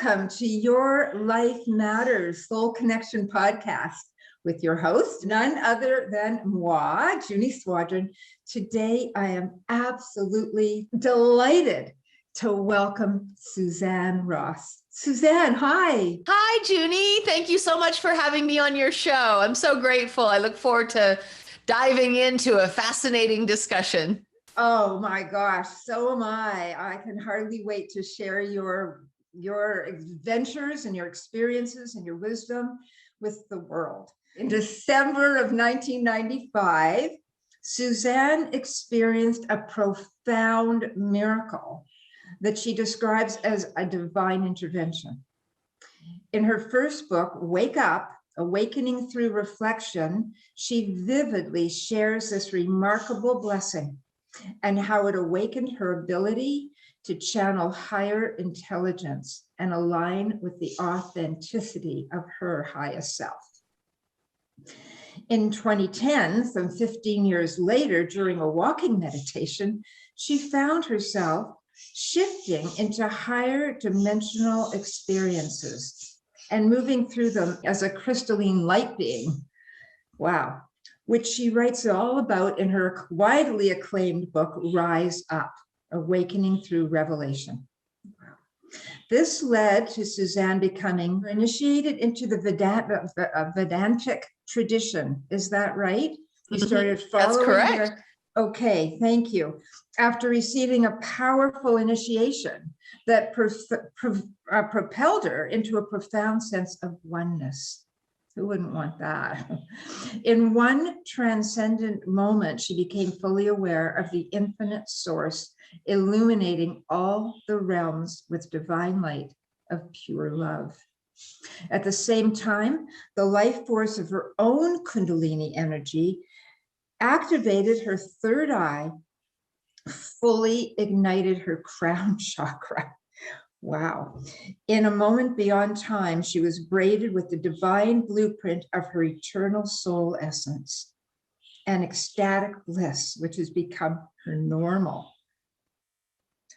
welcome to Your Life Matters Soul Connection podcast with your host, none other than moi, Junie Swadron. Today, I am absolutely delighted to welcome Suzanne Ross. Suzanne, hi. Hi, Junie. Thank you so much for having me on your show. I'm so grateful. I look forward to diving into a fascinating discussion. Oh my gosh, so am I. I can hardly wait to share your adventures and your experiences and your wisdom with the world. In December of 1995, Suzanne experienced a profound miracle that she describes as a divine intervention. In her first book, Wake Up, Awakening Through Reflection, she vividly shares this remarkable blessing and how it awakened her ability to channel higher intelligence and align with the authenticity of her highest self. In 2010, some 15 years later, during a walking meditation, she found herself shifting into higher dimensional experiences and moving through them as a crystalline light being. Wow. Which she writes all about in her widely acclaimed book, Rise Up, Awakening Through Revelation. This led to Suzanne becoming initiated into the Vedantic Tradition. Is that right? You started following. That's correct. Okay, thank you. After receiving a powerful initiation that propelled her into a profound sense of oneness. Who wouldn't want that? In one transcendent moment, she became fully aware of the infinite source, illuminating all the realms with divine light of pure love. At the same time, the life force of her own kundalini energy activated her third eye, fully ignited her crown chakra. Wow. In a moment beyond time, she was braided with the divine blueprint of her eternal soul essence, an ecstatic bliss, which has become her normal.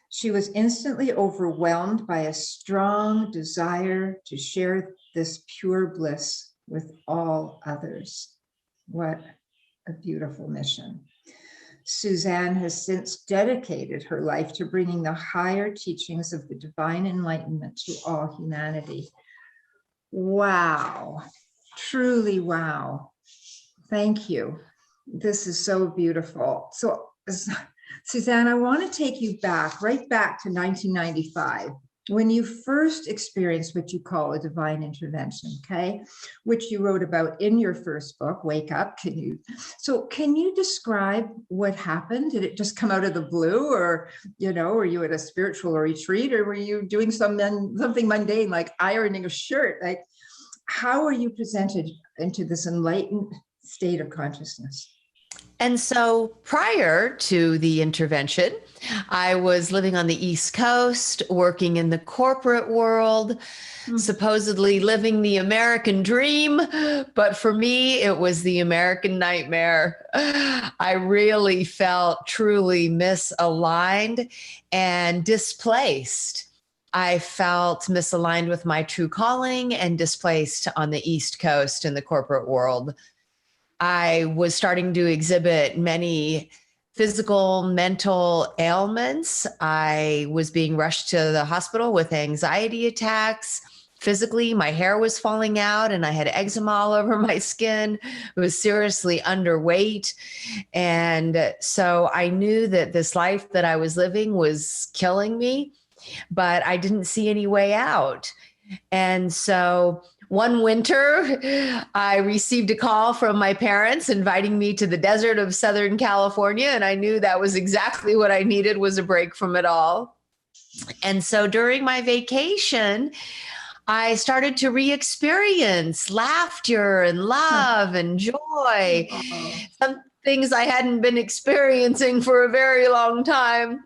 She was instantly overwhelmed by a strong desire to share this pure bliss with all others. What a beautiful mission. Suzanne has since dedicated her life to bringing the higher teachings of the divine enlightenment to all humanity. Wow, truly wow. Thank you. This is so beautiful. So, Suzanne, I want to take you right back to 1995, when you first experienced what you call a divine intervention, okay, which you wrote about in your first book, Wake Up. Can you describe what happened? Did it just come out of the blue, or, were you at a spiritual retreat, or were you doing something mundane like ironing a shirt? Like, how are you presented into this enlightened state of consciousness? And so prior to the intervention, I was living on the East Coast, working in the corporate world, supposedly living the American dream. But for me, it was the American nightmare. I really felt truly misaligned and displaced. I felt misaligned with my true calling and displaced on the East Coast in the corporate world. I was starting to exhibit many physical, mental ailments. I was being rushed to the hospital with anxiety attacks. Physically, my hair was falling out and I had eczema all over my skin. I was seriously underweight. And so I knew that this life that I was living was killing me, but I didn't see any way out. And so one winter, I received a call from my parents inviting me to the desert of Southern California. And I knew that was exactly what I needed, was a break from it all. And so during my vacation, I started to re-experience laughter and love and joy. Some things I hadn't been experiencing for a very long time.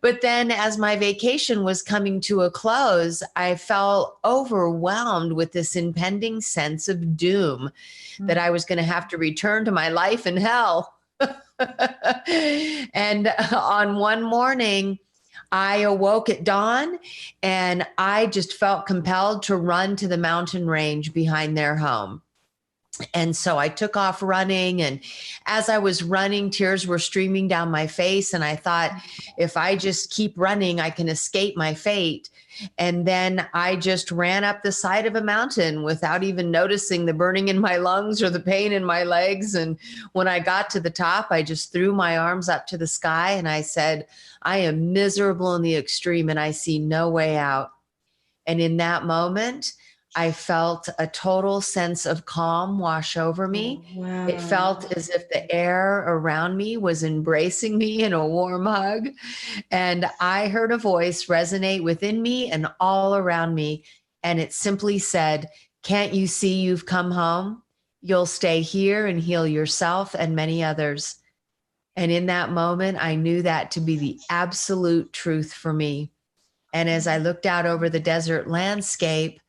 But then as my vacation was coming to a close, I felt overwhelmed with this impending sense of doom that I was going to have to return to my life in hell. And on one morning, I awoke at dawn and I just felt compelled to run to the mountain range behind their home. And so I took off running. And as I was running, tears were streaming down my face. And I thought, if I just keep running, I can escape my fate. And then I just ran up the side of a mountain without even noticing the burning in my lungs or the pain in my legs. And when I got to the top, I just threw my arms up to the sky and I said, I am miserable in the extreme and I see no way out. And in that moment, I felt a total sense of calm wash over me. Oh, wow. It felt as if the air around me was embracing me in a warm hug. And I heard a voice resonate within me and all around me. And it simply said, can't you see you've come home? You'll stay here and heal yourself and many others. And in that moment, I knew that to be the absolute truth for me. And as I looked out over the desert landscape,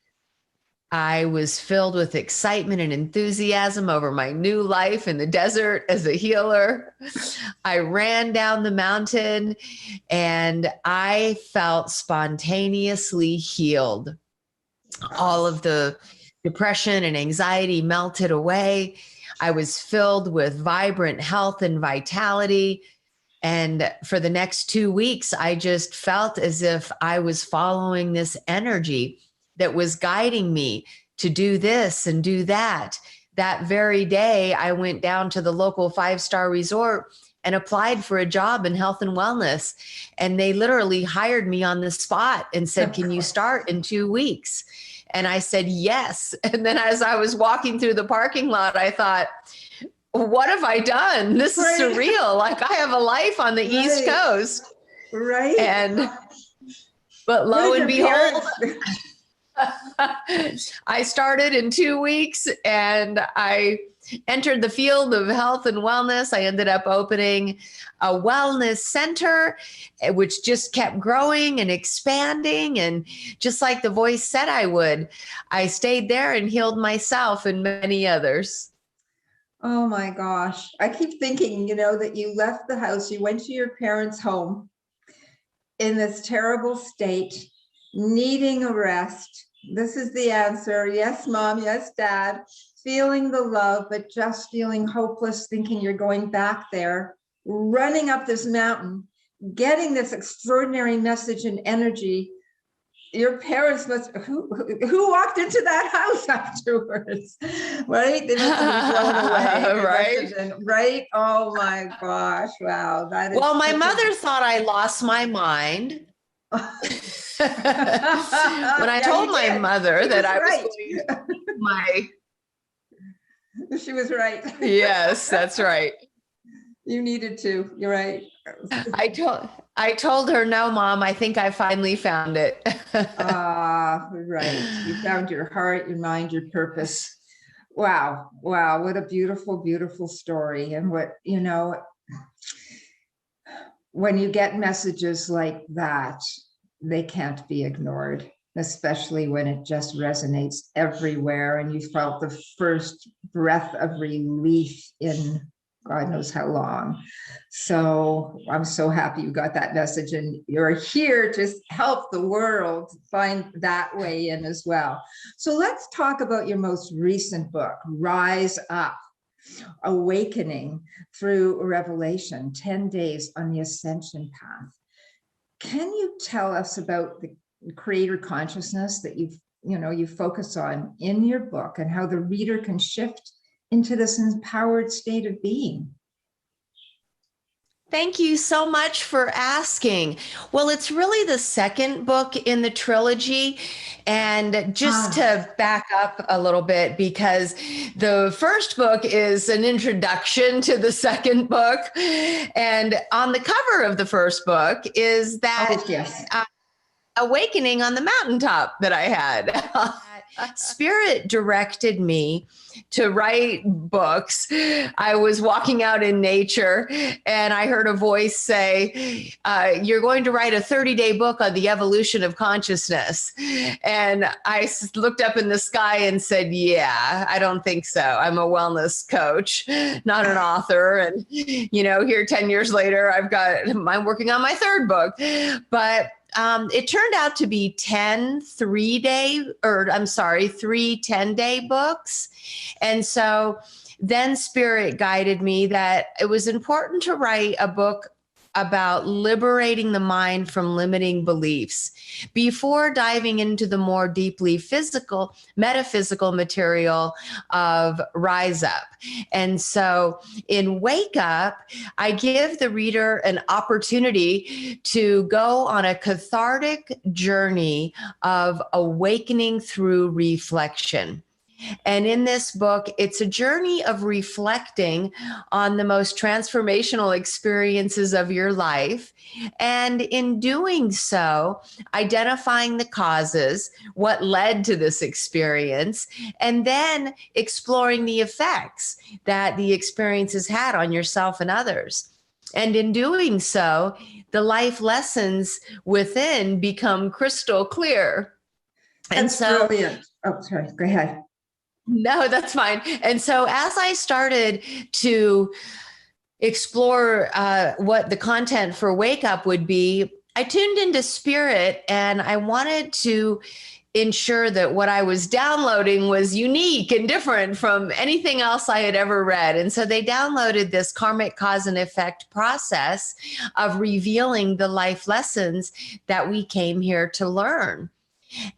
I was filled with excitement and enthusiasm over my new life in the desert as a healer. I ran down the mountain and I felt spontaneously healed. All of the depression and anxiety melted away. I was filled with vibrant health and vitality. And for the next 2 weeks, I just felt as if I was following this energy that was guiding me to do this and do that. That very day, I went down to the local 5-star resort and applied for a job in health and wellness. And they literally hired me on the spot and said, can you start in 2 weeks? And I said, yes. And then as I was walking through the parking lot, I thought, what have I done? This is surreal. Like I have a life on the East Coast. Right. But lo and behold, I started in 2 weeks and I entered the field of health and wellness. I ended up opening a wellness center, which just kept growing and expanding. And just like the voice said I would, I stayed there and healed myself and many others. Oh my gosh. I keep thinking, that you left the house, you went to your parents' home in this terrible state, needing a rest. This is the answer. Yes, mom. Yes, dad. Feeling the love, but just feeling hopeless, thinking you're going back there, running up this mountain, getting this extraordinary message and energy. Your parents who walked into that house afterwards, right? They must have been blown away. Right? Right? Oh my gosh. Wow. That is well, my mother thought I lost my mind. When I told my mother that I was going She was right. Yes, that's right. You needed to. You're right. I told her, no, Mom, I think I finally found it. Right. You found your heart, your mind, your purpose. Wow. Wow. What a beautiful, beautiful story. And when you get messages like that, they can't be ignored, especially when it just resonates everywhere. And you felt the first breath of relief in God knows how long. So I'm so happy you got that message and you're here to help the world find that way in as well. So let's talk about your most recent book, Rise Up, Awakening Through Revelation, 10 Days on the Ascension Path. Can you tell us about the creator consciousness that you focus on in your book and how the reader can shift into this empowered state of being? Thank you so much for asking. Well, it's really the second book in the trilogy. And just to back up a little bit, because the first book is an introduction to the second book. And on the cover of the first book is that awakening on the mountaintop that I had. Spirit directed me to write books. I was walking out in nature and I heard a voice say, you're going to write a 30-day book on the evolution of consciousness. And I looked up in the sky and said, yeah, I don't think so. I'm a wellness coach, not an author. And, here 10 years later, I'm working on my third book. But it turned out to be 3 10-day books. And so then Spirit guided me that it was important to write a book about liberating the mind from limiting beliefs before diving into the more deeply metaphysical material of Rise Up. And so in Wake Up, I give the reader an opportunity to go on a cathartic journey of awakening through reflection. And in this book, it's a journey of reflecting on the most transformational experiences of your life. And in doing so, identifying the causes, what led to this experience, and then exploring the effects that the experience has had on yourself and others. And in doing so, the life lessons within become crystal clear. And That's brilliant. Oh, sorry. Go ahead. No, that's fine. And so as I started to explore what the content for Wake Up would be, I tuned into Spirit and I wanted to ensure that what I was downloading was unique and different from anything else I had ever read. And so they downloaded this karmic cause and effect process of revealing the life lessons that we came here to learn.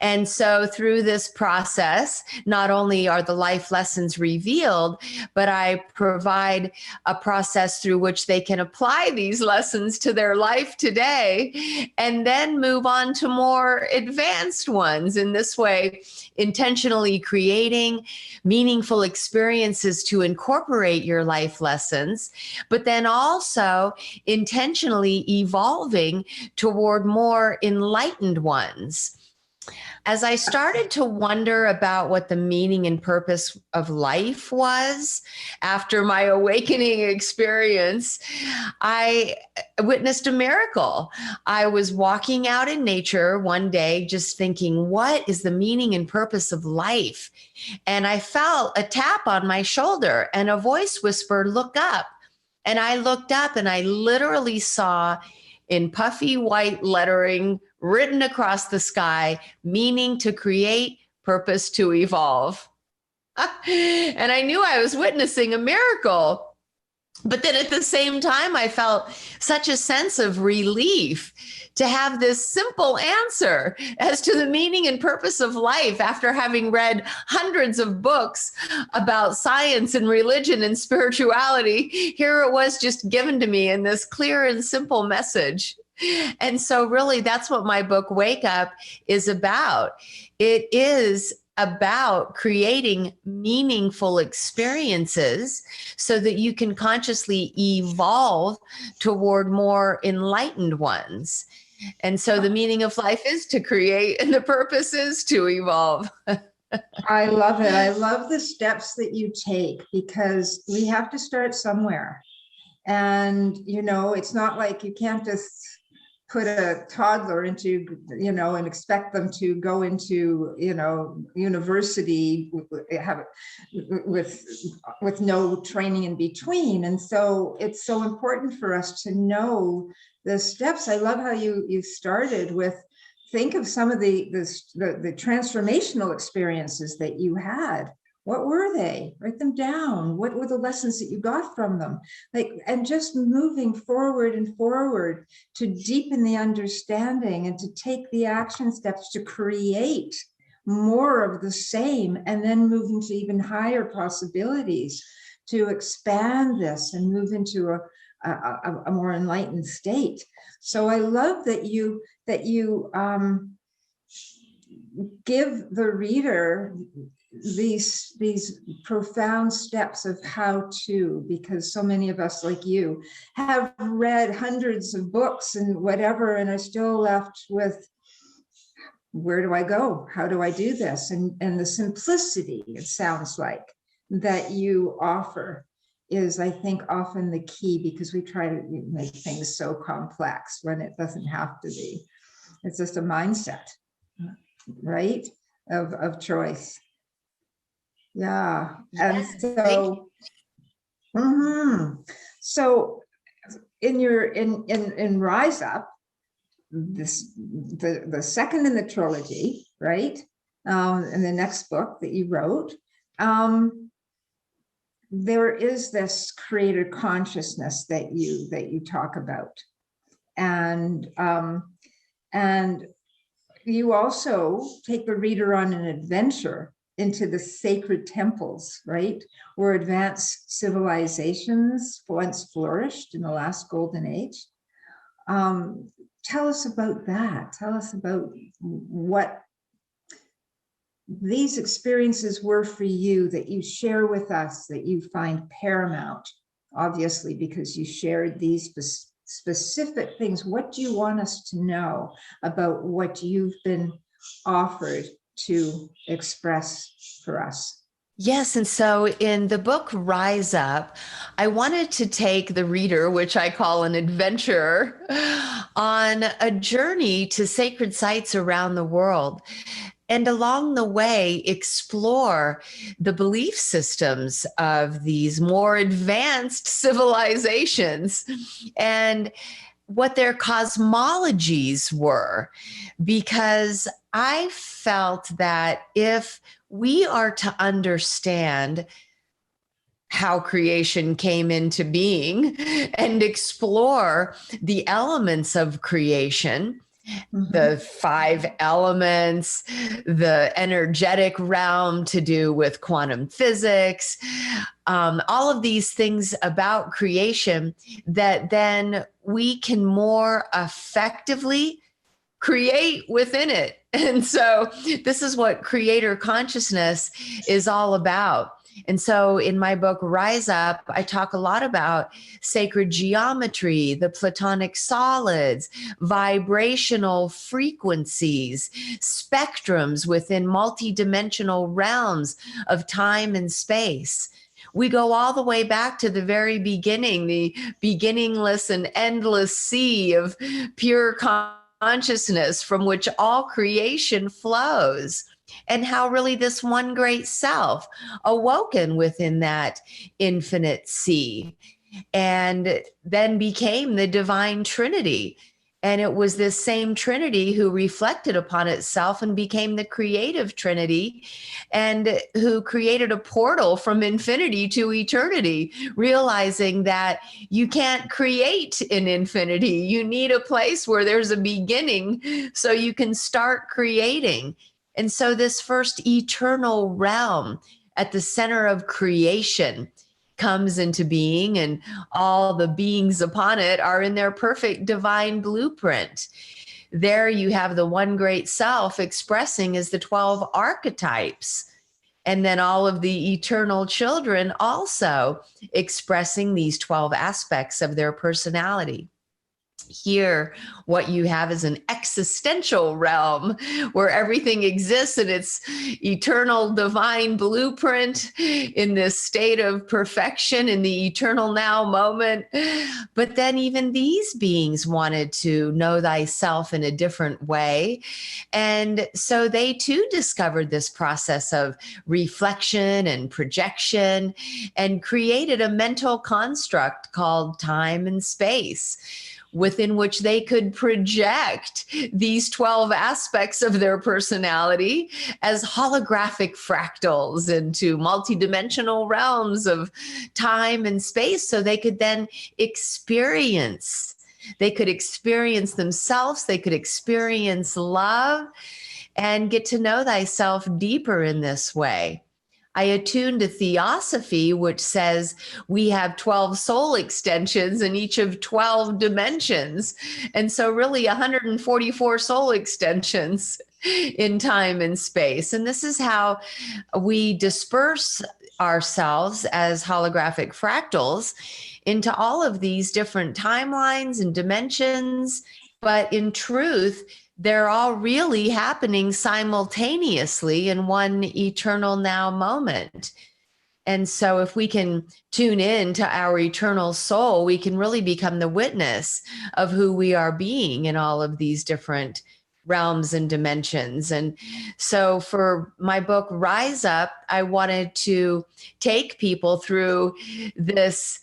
And so through this process, not only are the life lessons revealed, but I provide a process through which they can apply these lessons to their life today and then move on to more advanced ones. In this way, intentionally creating meaningful experiences to incorporate your life lessons, but then also intentionally evolving toward more enlightened ones. As I started to wonder about what the meaning and purpose of life was after my awakening experience, I witnessed a miracle. I was walking out in nature one day, just thinking, what is the meaning and purpose of life? And I felt a tap on my shoulder and a voice whispered, look up. And I looked up and I literally saw in puffy white lettering written across the sky, meaning to create, purpose to evolve. And I knew I was witnessing a miracle. But then at the same time, I felt such a sense of relief to have this simple answer as to the meaning and purpose of life after having read hundreds of books about science and religion and spirituality. Here it was just given to me in this clear and simple message. And so really that's what my book Wake Up is about. It is about creating meaningful experiences so that you can consciously evolve toward more enlightened ones. And so the meaning of life is to create and the purpose is to evolve. I love it. I love the steps that you take because we have to start somewhere. And, it's not like you can't just put a toddler into, and expect them to go into, university with no training in between. And so it's so important for us to know the steps. I love how you started with, think of some of the transformational experiences that you had. What were they? Write them down. What were the lessons that you got from them? And just moving forward and forward to deepen the understanding and to take the action steps to create more of the same, and then move into even higher possibilities to expand this and move into a more enlightened state. So I love that you give the reader these profound steps of how to, because so many of us like you have read hundreds of books and whatever and are still left with where do I go? How do I do this? And the simplicity, it sounds like, that you offer is, I think, often the key, because we try to make things so complex when it doesn't have to be. It's just a mindset, right? Of choice. Yeah. And so, so in your, in Rise Up, the second in the trilogy, right? In the next book that you wrote, there is this creator consciousness that you talk about, and you also take the reader on an adventure into the sacred temples, right, where advanced civilizations once flourished in the last golden age. Tell us about that. Tell us about what these experiences were for you, that you share with us, that you find paramount, obviously, because you shared these specific things. What do you want us to know about what you've been offered to express for us? Yes. And so in the book Rise Up, I wanted to take the reader, which I call an adventurer, on a journey to sacred sites around the world. And along the way, explore the belief systems of these more advanced civilizations and what their cosmologies were. Because I felt that if we are to understand how creation came into being and explore the elements of creation, the 5 elements, the energetic realm to do with quantum physics, all of these things about creation, that then we can more effectively create within it. And so this is what creator consciousness is all about. And so in my book, Rise Up, I talk a lot about sacred geometry, the platonic solids, vibrational frequencies, spectrums within multidimensional realms of time and space. We go all the way back to the very beginning, the beginningless and endless sea of pure consciousness from which all creation flows, and how really this one great self awoken within that infinite sea and then became the divine Trinity. And it was this same Trinity who reflected upon itself and became the creative Trinity, and who created a portal from infinity to eternity, realizing that you can't create in infinity. You need a place where there's a beginning so you can start creating. And so this first eternal realm at the center of creation comes into being, and all the beings upon it are in their perfect divine blueprint. There you have the one great self expressing as the 12 archetypes, and then all of the eternal children also expressing these 12 aspects of their personality. Here, what you have is an existential realm where everything exists in its eternal divine blueprint, in this state of perfection, in the eternal now moment. But then even these beings wanted to know thyself in a different way. And so they too discovered this process of reflection and projection, and created a mental construct called time and space, within which they could project these 12 aspects of their personality as holographic fractals into multidimensional realms of time and space, so they could then experience. They could experience themselves, they could experience love, and get to know thyself deeper in this way. I attuned to theosophy, which says we have 12 soul extensions in each of 12 dimensions. And so really 144 soul extensions in time and space. And this is how we disperse ourselves as holographic fractals into all of these different timelines and dimensions. But in truth, they're all really happening simultaneously in one eternal now moment. And so if we can tune in to our eternal soul, we can really become the witness of who we are being in all of these different realms and dimensions. And so for my book, Rise Up, I wanted to take people through this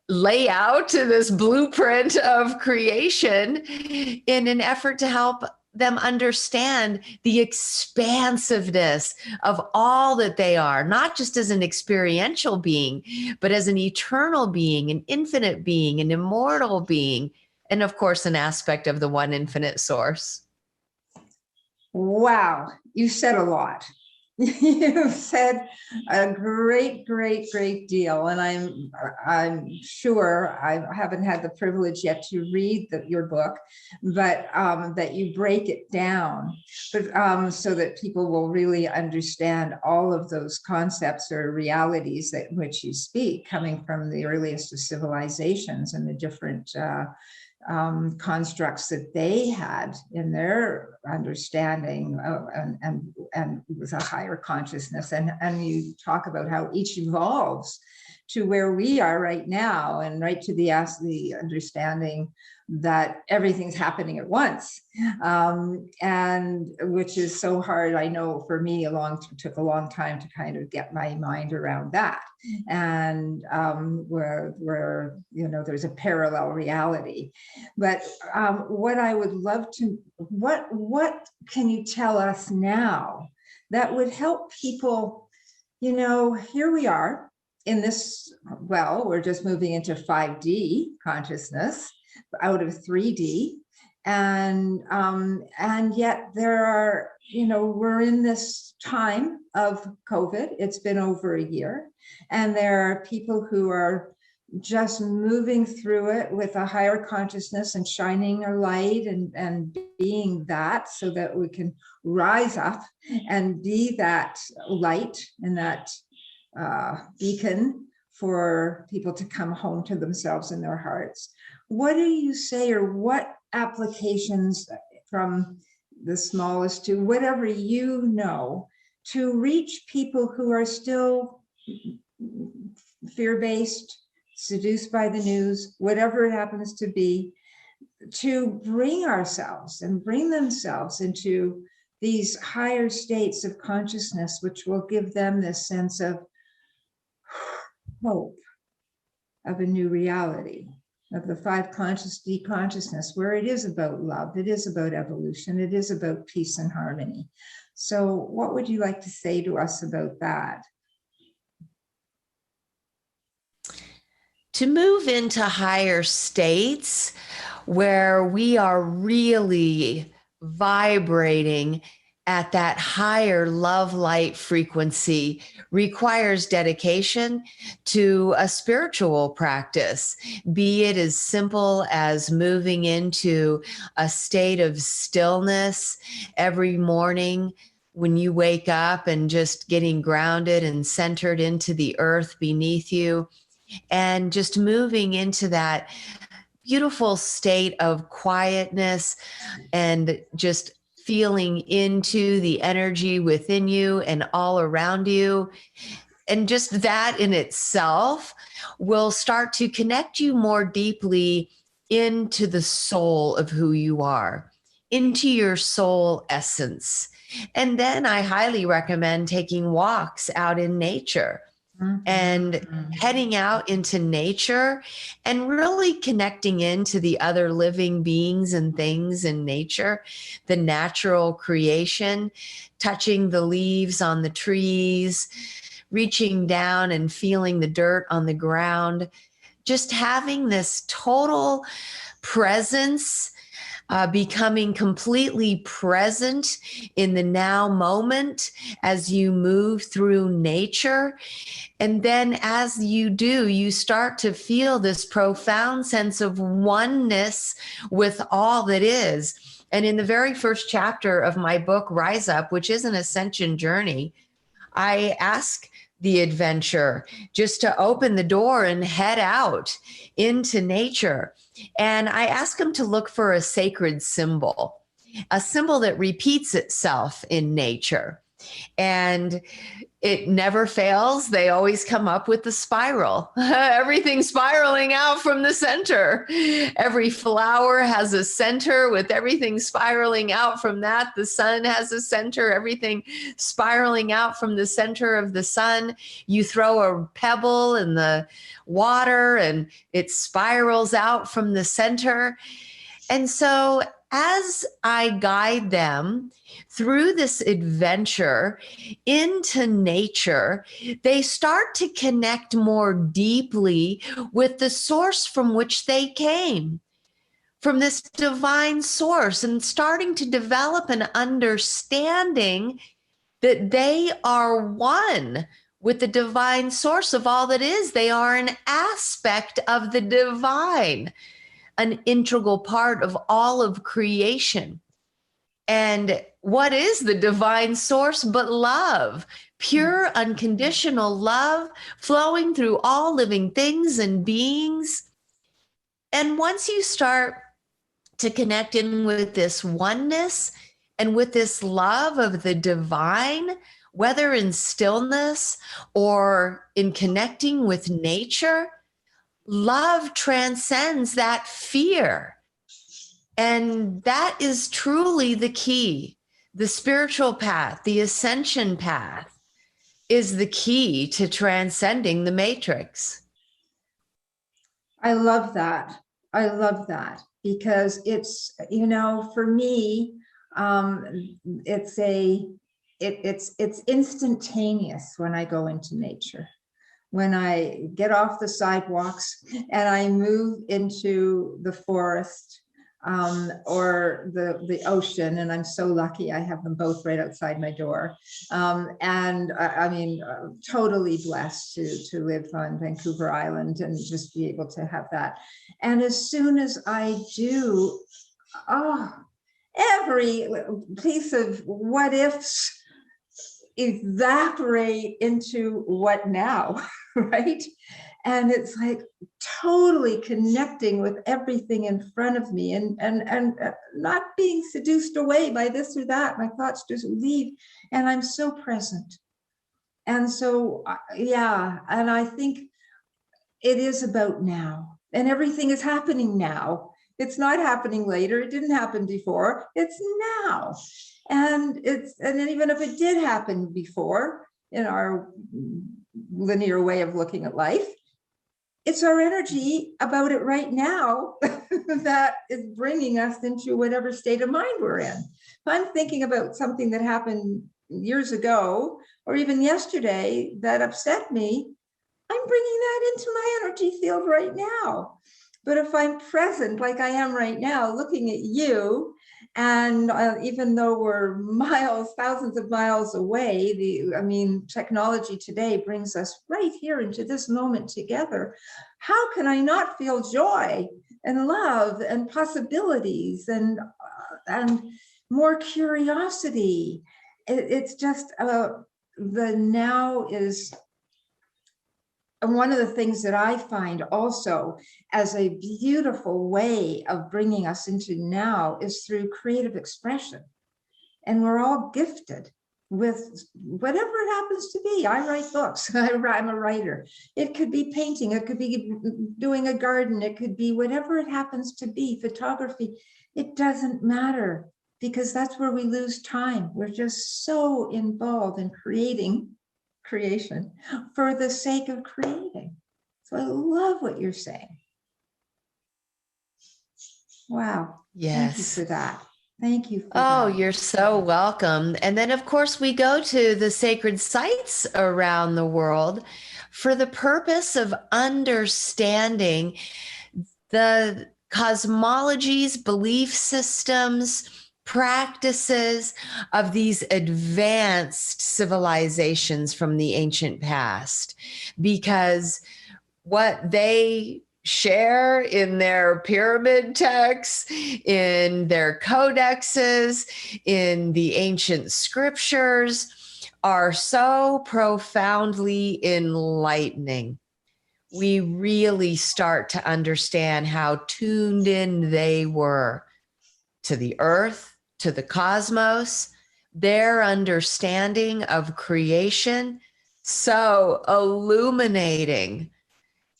layout, this blueprint of creation in an effort to help them understand the expansiveness of all that they are, not just as an experiential being, but as an eternal being, an infinite being, an immortal being, and of course, an aspect of the one infinite source. Wow, you said a lot. You've said a great deal, and I'm sure I haven't had the privilege yet to read your book, but that you break it down, but so that people will really understand all of those concepts or realities that which you speak, coming from the earliest of civilizations and the different constructs that they had in their understanding and with a higher consciousness. And you talk about how each evolves to where we are right now, and right to the understanding that everything's happening at once, and which is so hard. I know for me, took a long time to kind of get my mind around that, and where there's a parallel reality. But what I would love to, what can you tell us now that would help people? Here we are in this. Well, we're just moving into 5D consciousness out of 3D, and yet there are, we're in this time of COVID. It's been over a year, and there are people who are just moving through it with a higher consciousness and shining a light and being that, so that we can rise up and be that light and that beacon for people to come home to themselves in their hearts. What do you say, or what applications, from the smallest to whatever to reach people who are still fear-based, seduced by the news, whatever it happens to be, to bring ourselves and bring themselves into these higher states of consciousness, which will give them this sense of hope of a new reality, of the 5 conscious consciousness, where it is about love, it is about evolution, it is about peace and harmony. So what would you like to say to us about that? To move into higher states where we are really vibrating at that higher love light frequency requires dedication to a spiritual practice, be it as simple as moving into a state of stillness every morning when you wake up, and just getting grounded and centered into the earth beneath you, and just moving into that beautiful state of quietness and just feeling into the energy within you and all around you. And just that in itself will start to connect you more deeply into the soul of who you are, into your soul essence. And then I highly recommend taking walks out in nature. And heading out into nature and really connecting into the other living beings and things in nature, the natural creation, touching the leaves on the trees, reaching down and feeling the dirt on the ground, just having this total presence, becoming completely present in the now moment as you move through nature. And then as you do, you start to feel this profound sense of oneness with all that is. And in the very first chapter of my book, Rise Up, which is an ascension journey, I ask the adventure just to open the door and head out into nature. And I ask them to look for a sacred symbol. a symbol that repeats itself in nature. And it never fails. They always come up with the spiral. Everything spiraling out from the center. Every flower has a center with everything spiraling out from that. The sun has a center, everything spiraling out from the center of the sun. You throw a pebble in the water and it spirals out from the center. And so as I guide them through this adventure into nature, they start to connect more deeply with the source from which they came, from this divine source, and starting to develop an understanding that they are one with the divine source of all that is. They are an aspect of the divine, an integral part of all of creation. And what is the divine source but love? Pure, unconditional love flowing through all living things and beings. And once you start to connect in with this oneness and with this love of the divine, whether in stillness or in connecting with nature, love transcends that fear. And that is truly the key. The spiritual path, the ascension path, is the key to transcending the matrix. I love that. I love that because it's, for me, it's instantaneous when I go into nature. When I get off the sidewalks and I move into the forest, or the ocean, and I'm so lucky I have them both right outside my door. And I mean, totally blessed to live on Vancouver Island and just be able to have that. And as soon as I do, every piece of what ifs evaporate into what now, right? And it's like totally connecting with everything in front of me and not being seduced away by this or that. My thoughts just leave and I'm so present. And so, yeah, and I think it is about now and everything is happening now. It's not happening later. It didn't happen before. It's now. And even if it did happen before in our linear way of looking at life, it's our energy about it right now that is bringing us into whatever state of mind we're in. If I'm thinking about something that happened years ago or even yesterday that upset me, I'm bringing that into my energy field right now. But if I'm present like I am right now, looking at you, and even though we're miles, thousands of miles away, technology today brings us right here into this moment together. How can I not feel joy and love and possibilities and more curiosity? It's just the now is. And one of the things that I find also as a beautiful way of bringing us into now is through creative expression. And we're all gifted with whatever it happens to be. I write books. I'm a writer. It could be painting. It could be doing a garden. It could be whatever it happens to be, photography. It doesn't matter because that's where we lose time. We're just so involved in creation for the sake of creating. So I love what you're saying. Wow. Yes. Thank you for that. Thank you for that. You're so welcome. And then, of course, we go to the sacred sites around the world for the purpose of understanding the cosmologies, belief systems, practices of these advanced civilizations from the ancient past, because what they share in their pyramid texts, in their codexes, in the ancient scriptures are so profoundly enlightening. We really start to understand how tuned in they were to the earth, to the cosmos, their understanding of creation, so illuminating.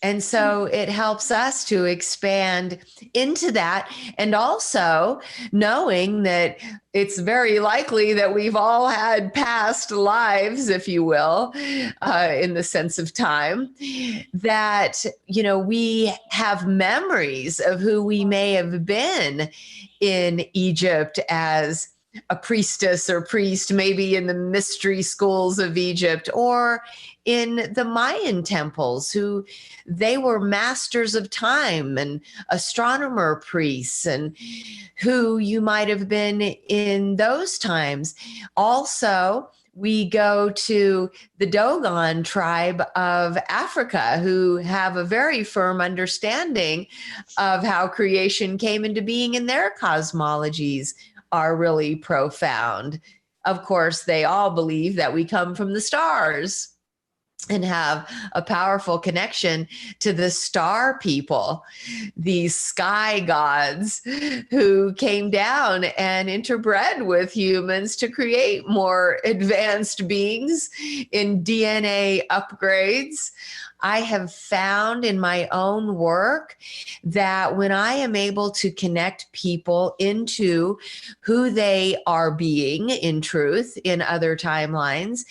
And so it helps us to expand into that. And also knowing that it's very likely that we've all had past lives, if you will, in the sense of time, that, we have memories of who we may have been in Egypt as a priestess or priest, maybe in the mystery schools of Egypt, or in the Mayan temples, who they were masters of time and astronomer priests, and who you might have been in those times. Also, we go to the Dogon tribe of Africa, who have a very firm understanding of how creation came into being, and their cosmologies are really profound. Of course, they all believe that we come from the stars and have a powerful connection to the star people, these sky gods who came down and interbred with humans to create more advanced beings in DNA upgrades. I have found in my own work that when I am able to connect people into who they are being in truth in other timelines,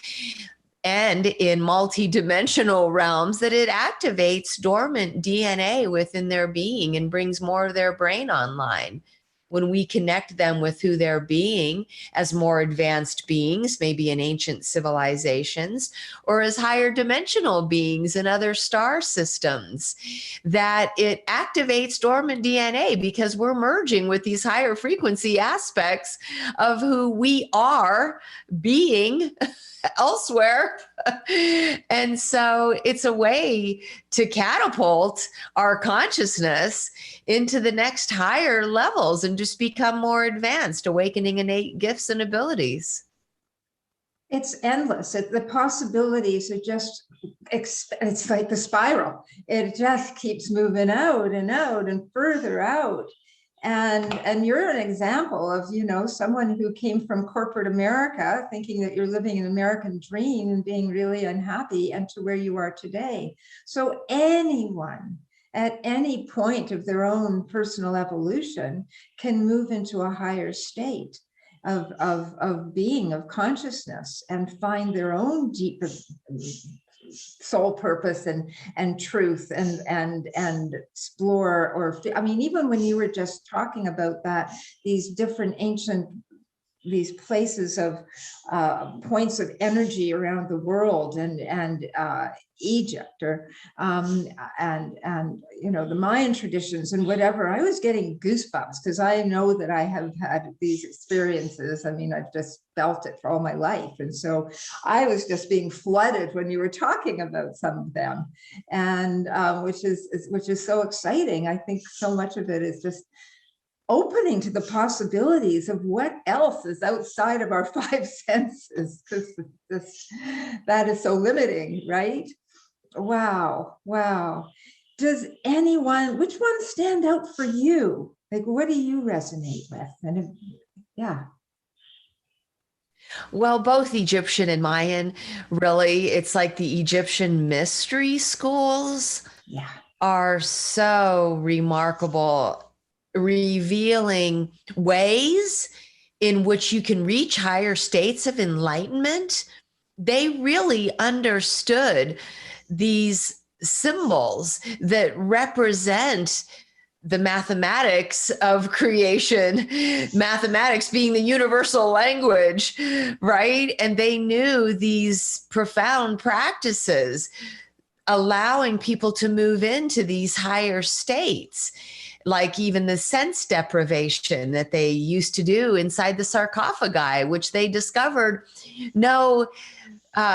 and in multidimensional realms, that it activates dormant DNA within their being and brings more of their brain online. When we connect them with who they're being as more advanced beings, maybe in ancient civilizations, or as higher dimensional beings in other star systems, that it activates dormant DNA because we're merging with these higher frequency aspects of who we are being elsewhere. And so it's a way to catapult our consciousness into the next higher levels and just become more advanced, awakening innate gifts and abilities. It's endless. The possibilities are just, it's like the spiral. It just keeps moving out and further out. And you're an example of, someone who came from corporate America thinking that you're living an American dream and being really unhappy, and to where you are today. So anyone at any point of their own personal evolution can move into a higher state of being, of consciousness, and find their own deep soul purpose and truth and explore. Or even when you were just talking about that, these different ancient, these places of points of energy around the world, and Egypt, or the Mayan traditions and whatever, I was getting goosebumps because I know that I have had these experiences. I've just felt it for all my life, and so I was just being flooded when you were talking about some of them, and which is so exciting. I think so much of it is just opening to the possibilities of what else is outside of our five senses, because that is so limiting, right? Wow. Which ones stand out for you? Like, what do you resonate with? And yeah. Well, both Egyptian and Mayan, really, it's like the Egyptian mystery schools are so remarkable, revealing ways in which you can reach higher states of enlightenment. They really understood these symbols that represent the mathematics of creation, mathematics being the universal language, right? And they knew these profound practices, allowing people to move into these higher states, like even the sense deprivation that they used to do inside the sarcophagi, which they discovered no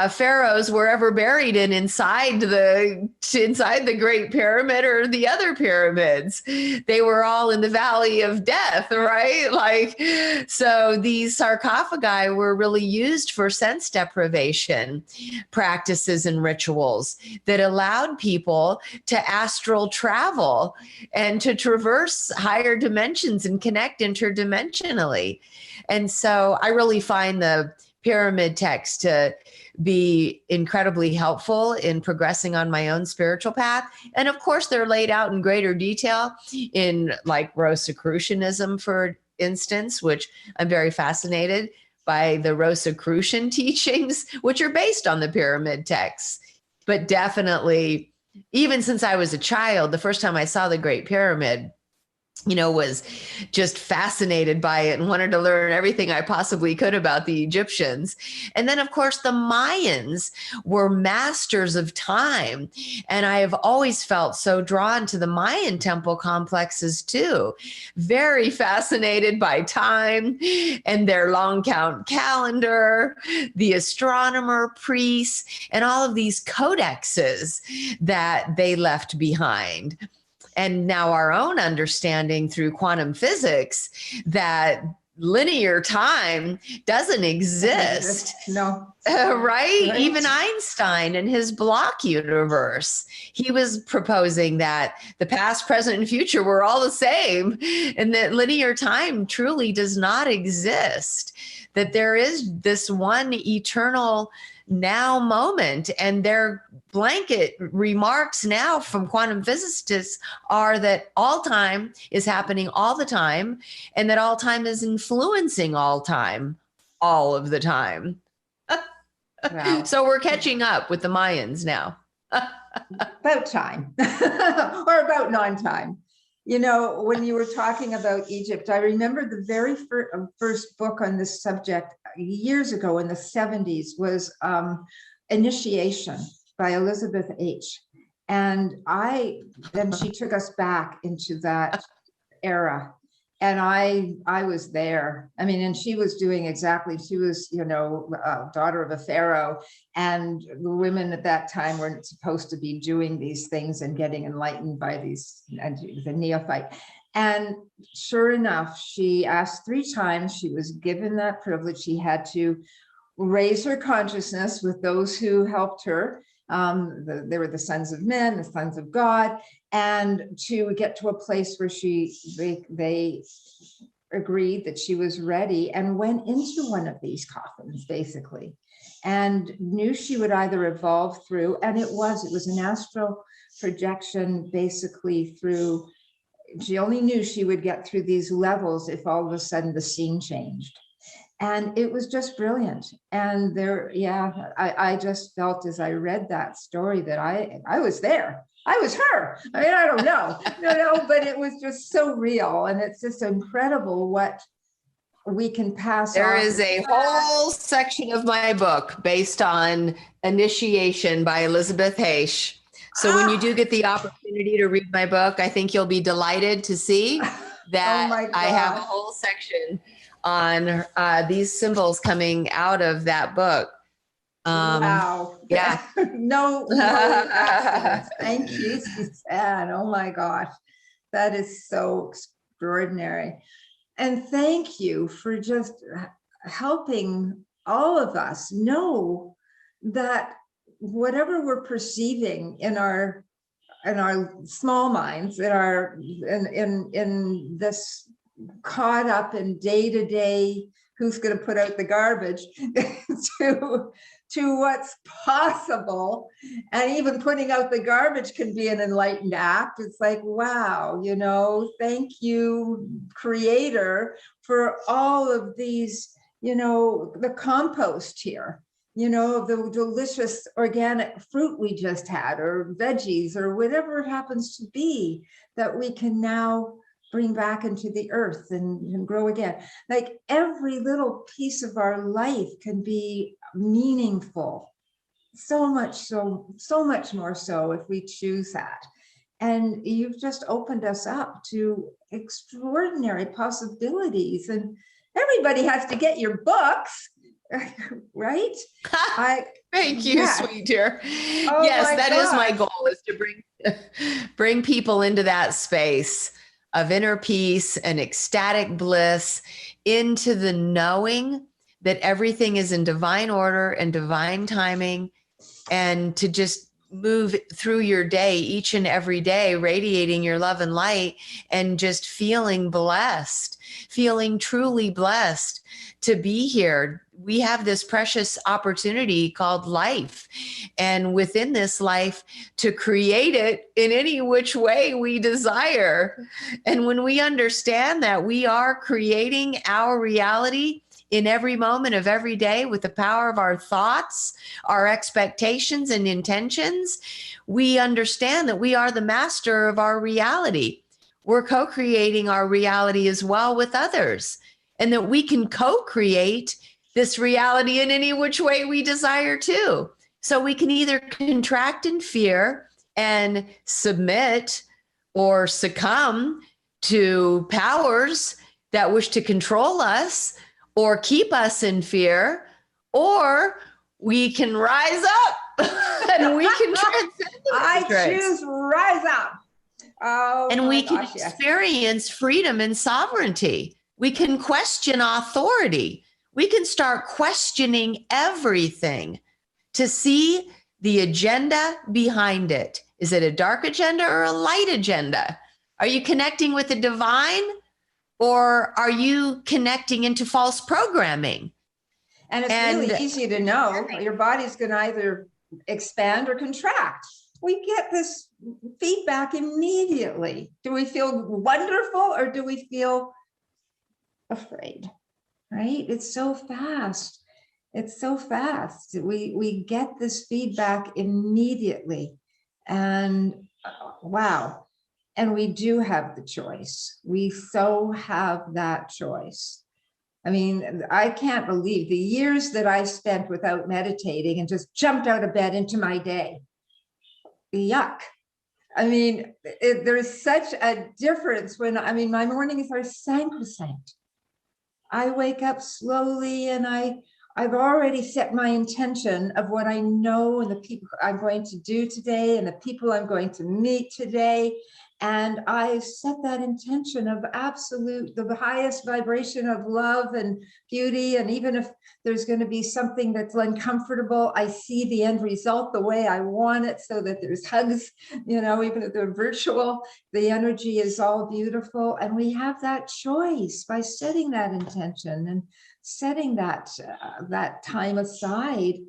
pharaohs were ever buried inside the Great Pyramid or the other pyramids. They were all in the Valley of Death, right? Like, so these sarcophagi were really used for sense deprivation practices and rituals that allowed people to astral travel and to traverse higher dimensions and connect interdimensionally. And so I really find the pyramid text to be incredibly helpful in progressing on my own spiritual path. And of course, they're laid out in greater detail in like Rosicrucianism, for instance, which I'm very fascinated by the Rosicrucian teachings, which are based on the pyramid texts. But definitely, even since I was a child, the first time I saw the Great Pyramid, was just fascinated by it and wanted to learn everything I possibly could about the Egyptians. And then, of course, the Mayans were masters of time. And I have always felt so drawn to the Mayan temple complexes too. Very fascinated by time and their long count calendar, the astronomer, priests, and all of these codexes that they left behind. And now our own understanding through quantum physics that linear time doesn't exist. No. Right? Even Einstein in his block universe, he was proposing that the past, present, and future were all the same, and that linear time truly does not exist, that there is this one eternal now moment. And their blanket remarks now from quantum physicists are that all time is happening all the time, and that all time is influencing all time, all of the time. Wow. So we're catching up with the Mayans now. About time or about non-time. When you were talking about Egypt, I remember the very first book on this subject years ago in the 70s was Initiation by Elizabeth H. And then she took us back into that era. And I was there. I mean, and she was doing exactly, she was, daughter of a pharaoh. And the women at that time weren't supposed to be doing these things and getting enlightened by the neophyte. And sure enough, she asked 3 times. She was given that privilege. She had to raise her consciousness with those who helped her. They were the sons of men, the sons of God, and to get to a place where they agreed that she was ready and went into one of these coffins, basically, and knew she would either evolve through, and it was an astral projection, basically through. She only knew she would get through these levels if all of a sudden the scene changed. And it was just brilliant. And I just felt as I read that story that I was there. I was her. I mean, I don't know, but it was just so real. And it's just incredible what we can pass on. There is a whole section of my book based on Initiation by Elizabeth H. So when you do get the opportunity to read my book, I think you'll be delighted to see that I have a whole section on these symbols coming out of that book. Wow. Yeah. No accidents. Thank you, Suzanne. Oh my gosh. That is so extraordinary. And thank you for just helping all of us know that whatever we're perceiving in our small minds, in this caught up in day-to-day, who's going to put out the garbage, to what's possible. And even putting out the garbage can be an enlightened act. It's like, wow, thank you, Creator, for all of these, the compost here, the delicious organic fruit we just had, or veggies, or whatever it happens to be, that we can now bring back into the earth and grow again. Like every little piece of our life can be meaningful, so much more so if we choose that. And you've just opened us up to extraordinary possibilities. And everybody has to get your books. right? I Thank you, yes. sweet dear. Oh Yes, my that is my gosh. goal, is to bring people into that space of inner peace and ecstatic bliss, into the knowing that everything is in divine order and divine timing, and to just move through your day each and every day, radiating your love and light, and just feeling blessed, feeling truly blessed to be here. We have this precious opportunity called life. And within this life, to create it in any which way we desire. And when we understand that we are creating our reality in every moment of every day with the power of our thoughts, our expectations and intentions, we understand that we are the master of our reality. We're co-creating our reality as well with others, and that we can co-create this reality in any which way we desire to. So we can either contract in fear and submit or succumb to powers that wish to control us or keep us in fear, or we can rise up and we can transcend. I choose rise up. Oh, and we can gosh, yes. experience freedom and sovereignty. We can question authority. We can start questioning everything to see the agenda behind it. Is it a dark agenda or a light agenda? Are you connecting with the divine, or are you connecting into false programming? And it's really easy to know. Your body's going to either expand or contract. We get this feedback immediately. Do we feel wonderful, or do we feel afraid? Right? It's so fast. It's so fast. We get this feedback immediately. And wow. And we do have the choice. We so have that choice. I mean, I can't believe the years that I spent without meditating and just jumped out of bed into my day. Yuck. I mean, there's such a difference when, I mean, my mornings are sacrosanct. I wake up slowly, and I've already set my intention of what I know and the people I'm going to do today and the people I'm going to meet today. And I set that intention of the highest vibration of love and beauty. And even if there's going to be something that's uncomfortable, I see the end result the way I want it, so that there's hugs, even if they're virtual, the energy is all beautiful. And we have that choice by setting that intention and setting that time aside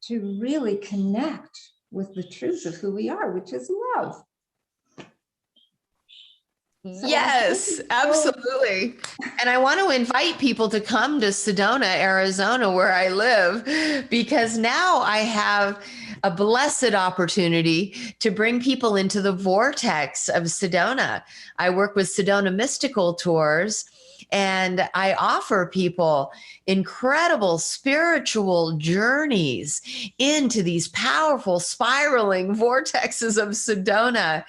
to really connect with the truth of who we are, which is love. Yes, absolutely. And I want to invite people to come to Sedona, Arizona, where I live, because now I have a blessed opportunity to bring people into the vortex of Sedona. I work with Sedona Mystical Tours, and I offer people incredible spiritual journeys into these powerful spiraling vortexes of Sedona.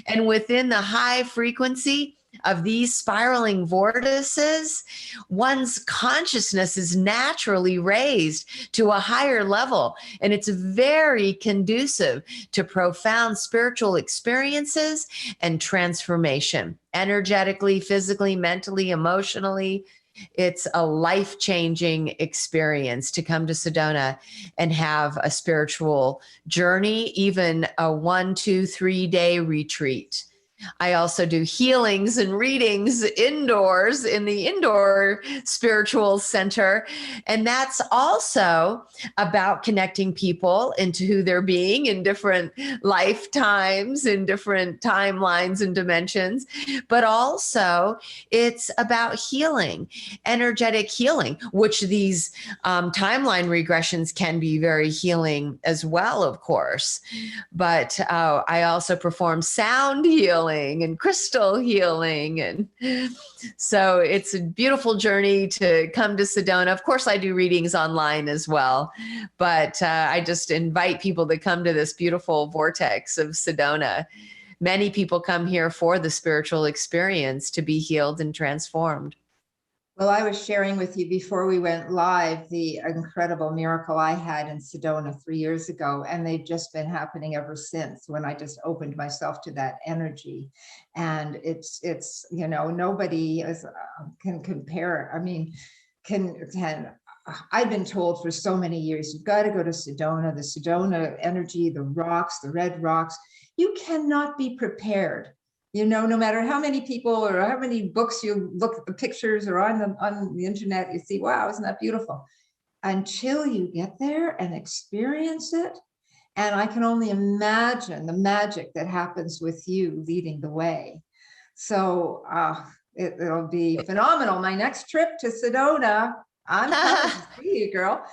And within the high frequency of these spiraling vortices, one's consciousness is naturally raised to a higher level. And it's very conducive to profound spiritual experiences and transformation, energetically, physically, mentally, emotionally. It's a life-changing experience to come to Sedona and have a spiritual journey, even a 1, 2, 3 day retreat. I also do healings and readings indoors in the indoor spiritual center. And that's also about connecting people into who they're being in different lifetimes, in different timelines and dimensions. But also it's about healing, energetic healing, which these timeline regressions can be very healing as well, of course. But I also perform sound healing and crystal healing. And so it's a beautiful journey to come to Sedona. Of course, I do readings online as well, but I just invite people to come to this beautiful vortex of Sedona. Many people come here for the spiritual experience to be healed and transformed. Well, I was sharing with you before we went live the incredible miracle I had in Sedona 3 years ago, and they've just been happening ever since when I just opened myself to that energy. And it's nobody can compare. I mean, can I've been told for so many years, you've got to go to Sedona, the Sedona energy, the rocks, the red rocks. You cannot be prepared. No matter how many people or how many books you look at the pictures or on the internet, you see, wow, isn't that beautiful? Until you get there and experience it. And I can only imagine the magic that happens with you leading the way. So it'll be phenomenal. My next trip to Sedona, I'm coming to see you, girl.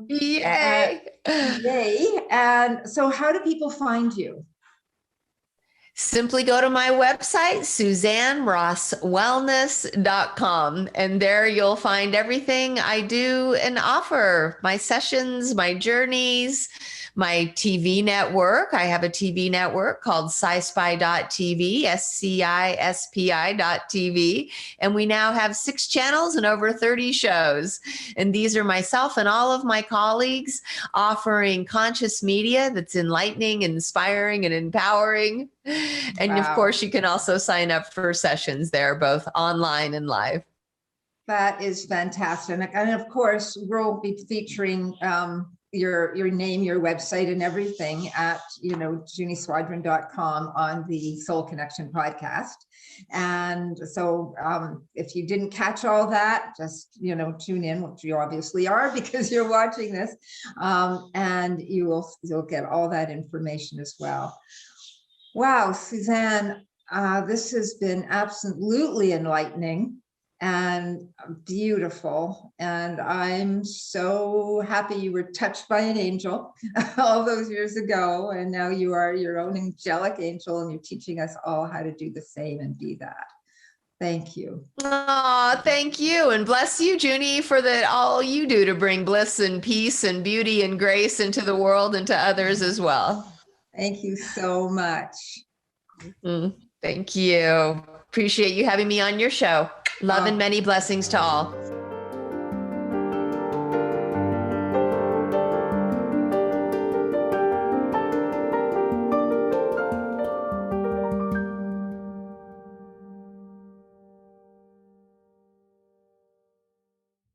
Yay! Yay. And so how do people find you? Simply go to my website, SuzanneRossWellness.com, and there you'll find everything I do and offer, my sessions, my journeys, my TV network. I have a TV network called SciSpy.tv, SCISPI.tv, and we now have 6 channels and over 30 shows. And these are myself and all of my colleagues offering conscious media that's enlightening, inspiring, and empowering. And of course, you can also sign up for sessions there, both online and live. That is fantastic. And of course, we'll be featuring your name, your website, and everything at junieswadron.com on the Soul Connection podcast. And so if you didn't catch all that, just tune in, which you obviously are because you're watching this, and you'll get all that information as well. Wow, Suzanne, this has been absolutely enlightening and beautiful. And I'm so happy you were touched by an angel all those years ago. And now you are your own angelic angel, and you're teaching us all how to do the same and be that. Thank you. Oh, thank you. And bless you, Junie, for all you do to bring bliss and peace and beauty and grace into the world and to others as well. Thank you so much. Thank you. Appreciate you having me on your show. Love and many blessings to all.